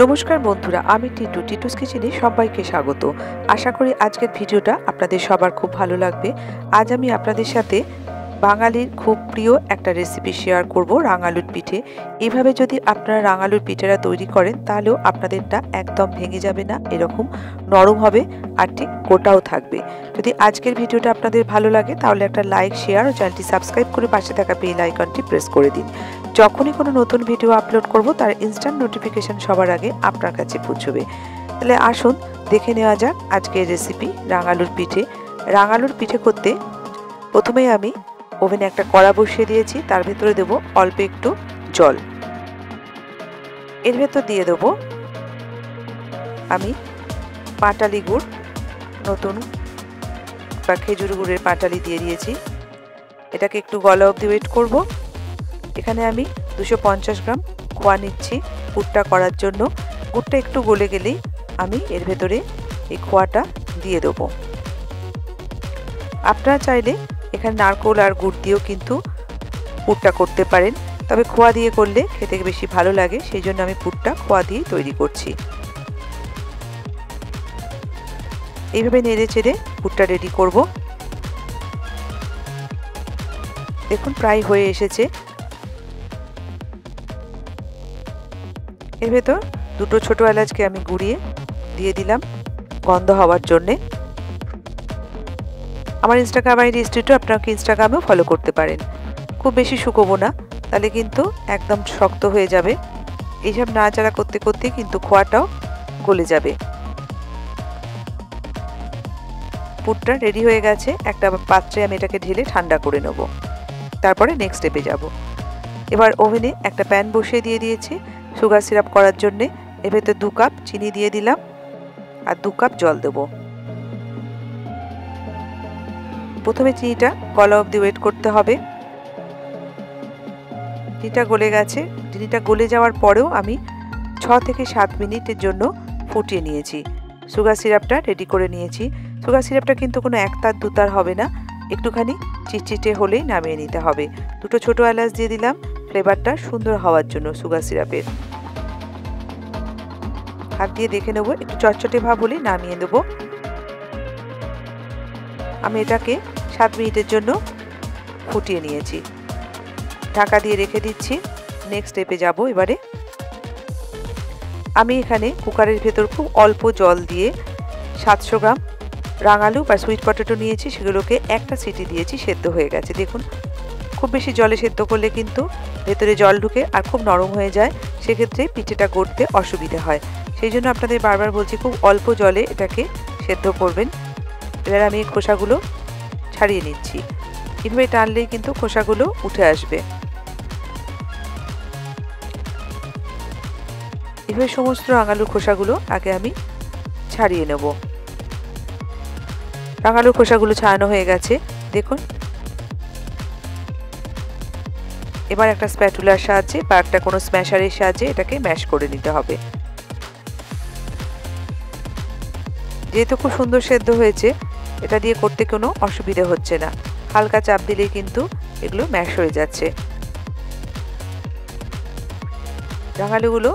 নমস্কার বন্ধুরা, আমি টিটু। টিটুস কিচেনে সবাইকে স্বাগত। আশা করি আজকের ভিডিওটা আপনাদের সবার খুব ভালো লাগবে। আজ আমি আপনাদের সাথে বাঙালির খুব প্রিয় একটা রেসিপি শেয়ার করব, রাঙালুর পিঠে। এভাবে যদি আপনারা রাঙালুর পিঠেটা তৈরি করেন তাহলেও আপনাদেরটা একদম ভেঙে যাবে না, এরকম নরম হবে আর ঠিক গোটাও থাকবে। যদি আজকের ভিডিওটা আপনাদের ভালো লাগে তাহলে একটা লাইক, শেয়ার ও চ্যানেলটি সাবস্ক্রাইব করে পাশে থাকা বেল আইকনটি প্রেস করে দিন। যখনই কোনো নতুন ভিডিও আপলোড করব তার ইনস্ট্যান্ট নোটিফিকেশন সবার আগে আপনার কাছে পৌঁছবে। তাহলে আসুন দেখে নেওয়া যাক আজকের রেসিপি রাঙালুর পিঠে। রাঙালুর পিঠে করতে প্রথমেই আমি ওভেনে একটা কড়া বসিয়ে দিয়েছি, তার ভেতরে দেব অল্প একটু জল। এর ভেতর দিয়ে দেব আমি পাটালি গুড়, নতুন বা খেজুর গুড়ের পাটালি দিয়ে দিয়েছি। এটাকে একটু গলা অবধি ওয়েট করব। এখানে আমি 250 গ্রাম খোয়া নিচ্ছি পুরটা করার জন্য। গুড়টা একটু গলে গেলেই আমি এর ভেতরে এই খোয়াটা দিয়ে দেবো। আপনারা চাইলে এখানে নারকেল আর গুড় দিয়েও কিন্তু পুরটা করতে পারেন, তবে খোয়া দিয়ে করলে খেতে বেশি ভালো লাগে, সেই জন্য আমি পুরটা খোয়া দিয়ে তৈরি করছি। এইভাবে নেড়ে চেড়ে পুরটা রেডি করব। দেখুন প্রায় হয়ে এসেছে। এর ভেতর দুটো ছোট এলাচকে আমি গুঁড়িয়ে দিয়ে দিলাম গন্ধ হওয়ার জন্যে। আমার ইনস্টাগ্রাম আইডি স্ট্রিটও আপনাকে ইনস্টাগ্রামেও ফলো করতে পারেন। খুব বেশি শুকোবো না, তাহলে কিন্তু একদম শক্ত হয়ে যাবে। এইসব নাড়াচাড়া করতে করতে কিন্তু খোয়াটাও গলে যাবে। পুরটা রেডি হয়ে গেছে। একটা পাত্রে আমি এটাকে ঢেলে ঠান্ডা করে নেব, তারপরে নেক্সট স্টেপে যাব। এবার ওভেনে একটা প্যান বসিয়ে দিয়ে দিয়েছি সুগার সিরাপ করার জন্যে। এর ভেতর 2 কাপ চিনি দিয়ে দিলাম আর 2 কাপ জল দেবো। প্রথমে চিনিটা গলা অবধি ওয়েট করতে হবে। চিনিটা গলে গেছে। চিনিটা গলে যাওয়ার পরেও আমি 6 থেকে 7 মিনিটের জন্য ফুটিয়ে নিয়েছি। সুগার সিরাপটা রেডি করে নিয়েছি। সুগার সিরাপটা কিন্তু কোনো একতার দুতার হবে না, একটুখানি চিটচিটে হলেই নামিয়ে নিতে হবে। দুটো ছোট এলাচ দিয়ে দিলাম ফ্লেভারটা সুন্দর হওয়ার জন্য সুগার সিরাপের। হাত দিয়ে দেখে নেবো, একটু চটচটে ভাব হলেই নামিয়ে দেবো। আমি এটাকে 7 মিনিটের জন্য ফুটিয়ে নিয়েছি। ঢাকা দিয়ে রেখে দিচ্ছি। নেক্সট স্টেপে যাব। এবারে আমি এখানে কুকারের ভেতর খুব অল্প জল দিয়ে 700 গ্রাম রাঙালু বা সুইট পটেটো নিয়েছি, সেগুলোকে একটা সিটি দিয়েছি, সেদ্ধ হয়ে গেছে। দেখুন খুব বেশি জলে সেদ্ধ করলে কিন্তু ভেতরে জল ঢুকে আর খুব নরম হয়ে যায়, সেক্ষেত্রে পিঠেটা গড়তে অসুবিধে হয়। সেই জন্য আপনাদের বারবার বলছি খুব অল্প জলে এটাকে সেদ্ধ করবেন। এবার আমি এই খোসাগুলো ছাড়িয়ে নিচ্ছি। এভাবে টানলেই কিন্তু খোসাগুলো উঠে আসবে। এভাবে সমস্ত রাঙালুর খোসাগুলো আগে আমি ছাড়িয়ে নেব। রাঙালুর খোসাগুলো ছাড়ানো হয়ে গেছে দেখুন। এবার একটা স্প্যাটুলার সাহায্যে বা একটা কোনো স্ম্যাশারের সাহায্যে এটাকে ম্যাশ করে নিতে হবে। যেহেতু খুব সুন্দর সেদ্ধ হয়েছে, এটা দিয়ে করতে কোনো অসুবিধে হচ্ছে না। হালকা চাপ দিলেই কিন্তু এগুলো ম্যাশ হয়ে যাচ্ছে। রাঙালুগুলো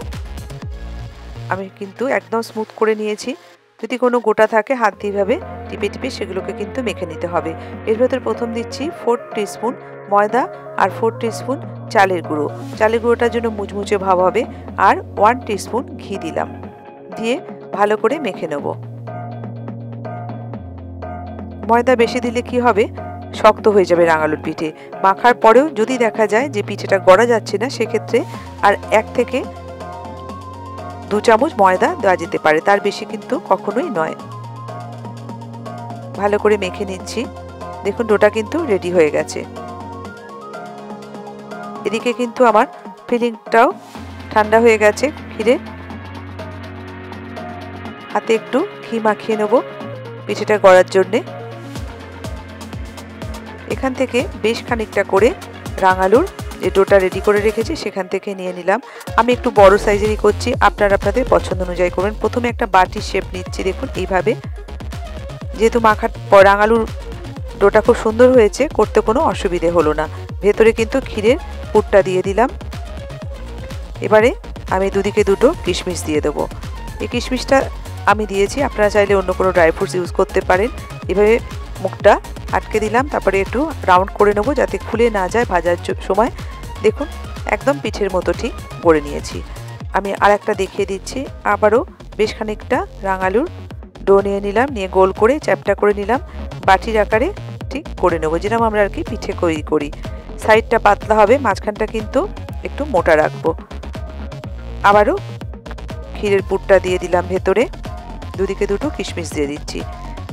আমি কিন্তু একদম স্মুথ করে নিয়েছি। যদি কোনো গোটা থাকে হাত দিয়ে এভাবে টিপে টিপে সেগুলোকে কিন্তু মেখে নিতে হবে। এর ভেতর প্রথম দিচ্ছি 4 টিস্পুন ময়দা আর 4 টিস্পুন চালের গুঁড়ো। চালের গুঁড়োটার জন্য মুচমুচে ভাব হবে। আর 1 টিস্পুন ঘি দিলাম, দিয়ে ভালো করে মেখে নেব। ময়দা বেশি দিলে কি হবে, শক্ত হয়ে যাবে রাঙালুর পিঠে। মাখার পরেও যদি দেখা যায় যে পিঠেটা গড়া যাচ্ছে না, সেক্ষেত্রে আর 1 থেকে 2 চামচ ময়দা দেওয়া যেতে পারে, তার বেশি কিন্তু কখনোই নয়। ভালো করে মেখে নিচ্ছি। দেখুন ডোটা কিন্তু রেডি হয়ে গেছে। এদিকে কিন্তু আমার ফিলিংটাও ঠান্ডা হয়ে গেছে ক্ষীরে। হাতে একটু ঘি মাখিয়ে নেব পিঠেটা গড়ার জন্যে। এখান থেকে বেশ খানিকটা করে রাঙালুর যে ডোটা রেডি করে রেখেছি সেখান থেকে নিয়ে নিলাম। আমি একটু বড় সাইজেরই করছি, আপনারা আপনাদের পছন্দ অনুযায়ী করবেন। প্রথমে একটা বাটির শেপ নিচ্ছি। দেখুন এইভাবে, যেহেতু মাখার রাঙালুর ডোটা খুব সুন্দর হয়েছে, করতে কোনো অসুবিধে হলো না। ভেতরে কিন্তু ক্ষীরের পুরটা দিয়ে দিলাম। এবারে আমি দুদিকে দুটো কিশমিশ দিয়ে দেবো। এই কিশমিশটা আমি দিয়েছি, আপনারা চাইলে অন্য কোনো ড্রাই ফ্রুটস ইউজ করতে পারেন। এভাবে মুখটা আটকে দিলাম, তারপরে একটু রাউন্ড করে নেবো যাতে খুলে না যায় ভাজার সময়। দেখুন একদম পিঠের মতো ঠিক গড়ে নিয়েছি। আমি আর একটা দেখিয়ে দিচ্ছি। আবারও বেশ খানিকটা রাঙালুর ডো নিয়ে নিলাম, নিয়ে গোল করে চ্যাপটা করে নিলাম, বাটির আকারে ঠিক করে নেবো, যেরকম আমরা আর কি পিঠে তৈরি করি। সাইডটা পাতলা হবে, মাঝখানটা কিন্তু একটু মোটা রাখবো। আবারও ক্ষীরের পুরটা দিয়ে দিলাম ভেতরে, দুদিকে দুটো কিশমিশ দিয়ে দিচ্ছি,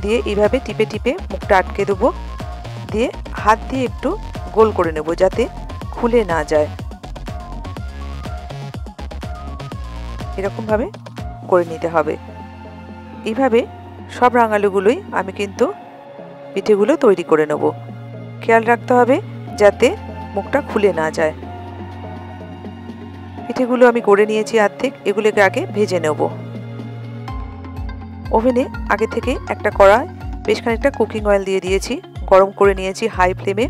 দিয়ে এইভাবে টিপে টিপে মুখটা আটকে দেবো, দিয়ে হাত দিয়ে একটু গোল করে নেব যাতে খুলে না যায়। এরকমভাবে করে নিতে হবে। এইভাবে সব রাঙালুগুলোই আমি কিন্তু পিঠেগুলো তৈরি করে নেব। খেয়াল রাখতে হবে যাতে মুখটা খুলে না যায়। পিঠেগুলো আমি গড়ে নিয়েছি অর্ধেক, এগুলোকে আগে ভেজে নেব। ওভেনে আগে থেকে একটা কড়াই বেশ খানিকটা কুকিং অয়েল দিয়ে দিয়েছি, গরম করে নিয়েছি হাই ফ্লেমে।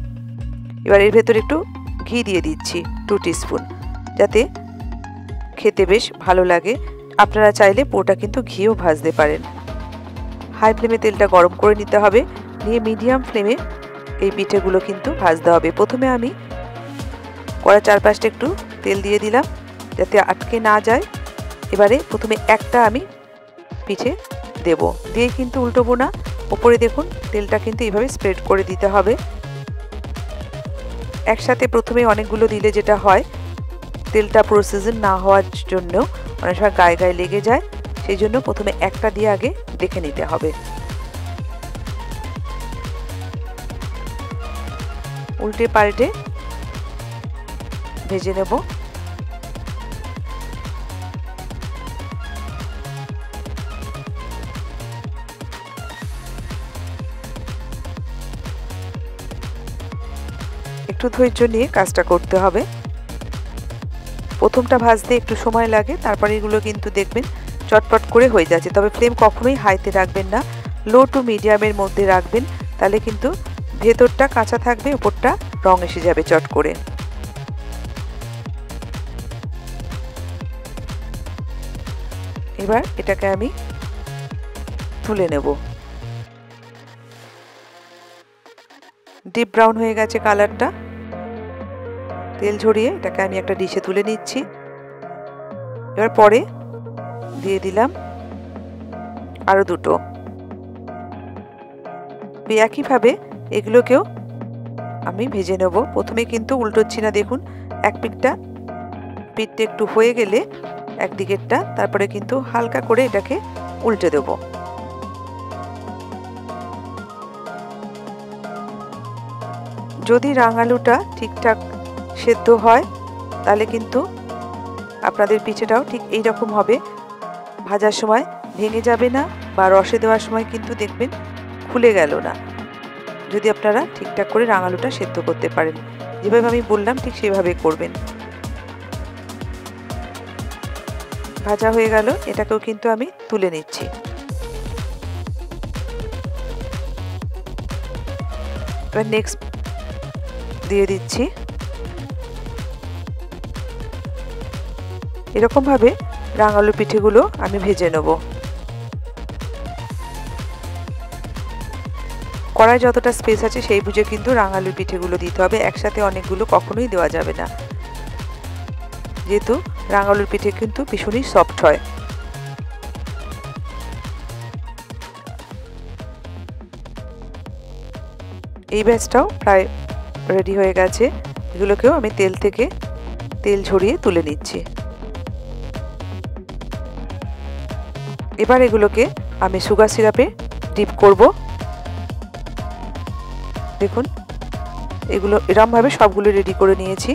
এবার এর ভেতরে একটু ঘি দিয়ে দিচ্ছি 2 টিস্পুন, যাতে খেতে বেশ ভালো লাগে। আপনারা চাইলে পুরোটা কিন্তু ঘিও ভাজতে পারেন। হাই ফ্লেমে তেলটা গরম করে নিতে হবে, নিয়ে মিডিয়াম ফ্লেমে এই পিঠেগুলো কিন্তু ভাজতে হবে। প্রথমে আমি কড়ার চারপাশটা একটু তেল দিয়ে দিলাম যাতে আটকে না যায়। এবারে প্রথমে একটা আমি পিঠে দেব, দিয়ে কিন্তু উল্টোবো না। ওপরে দেখুন তেলটা কিন্তু এইভাবে স্প্রেড করে দিতে হবে। একসাথে প্রথমে অনেকগুলো দিলে যেটা হয়, তেলটা প্রসেসন না হওয়ার জন্য অনেক সময় গায়ে গায়ে লেগে যায়, সেই জন্য প্রথমে একটা দিয়ে আগে দেখে নিতে হবে। উল্টে পাল্টে ভেজে নেব। একটু ধৈর্য নিয়ে কাজটা করতে হবে। প্রথমটা ভাজতে একটু সময় লাগে, তারপরে এগুলো কিন্তু দেখবেন চটপট করে হয়ে যাচ্ছে। তবে ফ্লেম কখনোই হাইতে রাখবেন না, লো টু মিডিয়ামের মধ্যে রাখবেন, তাহলে কিন্তু ভেতরটা কাঁচা থাকবে, উপরটা রং এসে যাবে চট করে। এবার এটাকে আমি তুলে নেব। ডিপ ব্রাউন হয়ে গেছে কালারটা, তেল ঝরিয়ে এটাকে আমি একটা ডিশে তুলে নিচ্ছি। এবার পরে দিয়ে দিলাম আরো দুটো। একইভাবে এগুলোকেও আমি ভেজে নেব। প্রথমে কিন্তু উল্টোচ্ছি না, দেখুন এক পিঠটা একটু হয়ে গেলে একদিকেরটা, তারপরে কিন্তু হালকা করে এটাকে উল্টে দেব। যদি রাঙালুটা ঠিকঠাক সেদ্ধ হয় তাহলে কিন্তু আপনাদের পিঠেটাও ঠিক এই রকম হবে, ভাজার সময় ভেঙে যাবে না, বা রসে দেওয়ার সময় কিন্তু দেখবেন খুলে গেল না, যদি আপনারা ঠিকঠাক করে রাঙালুটা সেদ্ধ করতে পারেন। যেভাবে আমি বললাম ঠিক সেভাবে করবেন। ভাজা হয়ে গেল, এটাকেও কিন্তু আমি তুলে নিচ্ছি। এবার নেক্সট দিয়ে দিচ্ছি। এরকমভাবে রাঙালু পিঠেগুলো আমি ভেজে নেব। কড়াই যতটা স্পেস আছে সেই বুঝে কিন্তু রাঙালু পিঠেগুলো দিতে হবে, একসাথে অনেকগুলো কখনোই দেওয়া যাবে না, যেহেতু রাঙালুর পিঠে কিন্তু ভীষণই সফট হয়। এই ব্যাচটাও প্রায় রেডি হয়ে গেছে, এগুলোকেও আমি তেল থেকে তেল ঝরিয়ে তুলে নিচ্ছি। এবার এগুলোকে আমি সুগার সিরাপে ডিপ করব। দেখুন এগুলো এরমভাবে সবগুলো রেডি করে নিয়েছি।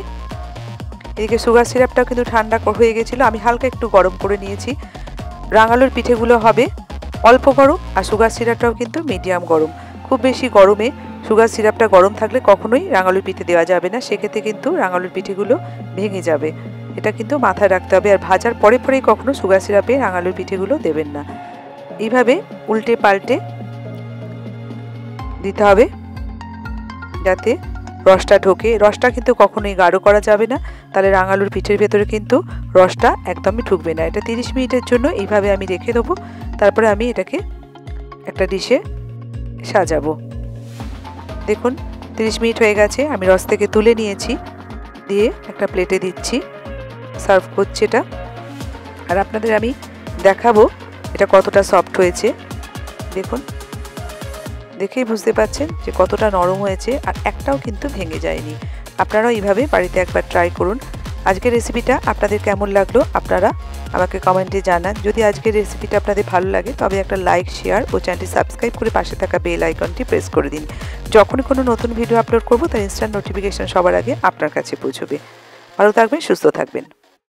এদিকে সুগার সিরাপটাও কিন্তু ঠান্ডা হয়ে গেছিলো, আমি হালকা একটু গরম করে নিয়েছি। রাঙালুর পিঠেগুলো হবে অল্প গরম, আর সুগার সিরাপটাও কিন্তু মিডিয়াম গরম। খুব বেশি গরমে সুগার সিরাপটা গরম থাকলে কখনোই রাঙালুর পিঠে দেওয়া যাবে না, সেক্ষেত্রে কিন্তু রাঙালুর পিঠেগুলো ভেঙে যাবে, এটা কিন্তু মাথায় রাখতে হবে। আর ভাজার পরে পরেই কখনো সুগার সিরাপে রাঙালুর পিঠেগুলো দেবেন না। এইভাবে উল্টে পাল্টে দিতে হবে যাতে রসটা ঢোকে। রসটা কিন্তু কখনোই গাঢ় করা যাবে না, তাহলে রাঙালুর পিঠের ভেতরে কিন্তু রসটা একদমই ঢুকবে না। এটা 30 মিনিটের জন্য এইভাবে আমি রেখে দেবো। তারপরে আমি এটাকে একটা ডিশে সাজাবো। দেখুন 30 মিনিট হয়ে গেছে, আমি রস থেকে তুলে নিয়েছি, দিয়ে একটা প্লেটে দিচ্ছি, সার্ভ করছি এটা। আর আপনাদের আমি দেখাবো এটা কতটা সফট হয়েছে। দেখুন, দেখেই বুঝতে পাচ্ছেন যে কতটা নরম হয়েছে, আর একটাও কিন্তু ভেঙে যায়নি। আপনারাও এইভাবে বাড়িতে একবার ট্রাই করুন। আজকের রেসিপিটা আপনাদের কেমন লাগলো আপনারা আমাকে কমেন্টে জানান। যদি আজকের রেসিপিটা আপনাদের ভালো লাগে তবে একটা লাইক, শেয়ার ও চ্যানেলটি সাবস্ক্রাইব করে পাশে থাকা বেল আইকনটি প্রেস করে দিন। যখনই কোনো নতুন ভিডিও আপলোড করব তার ইনস্ট্যান্ট নোটিফিকেশন সবার আগে আপনার কাছে পৌঁছবে। ভালো থাকবেন, সুস্থ থাকবেন।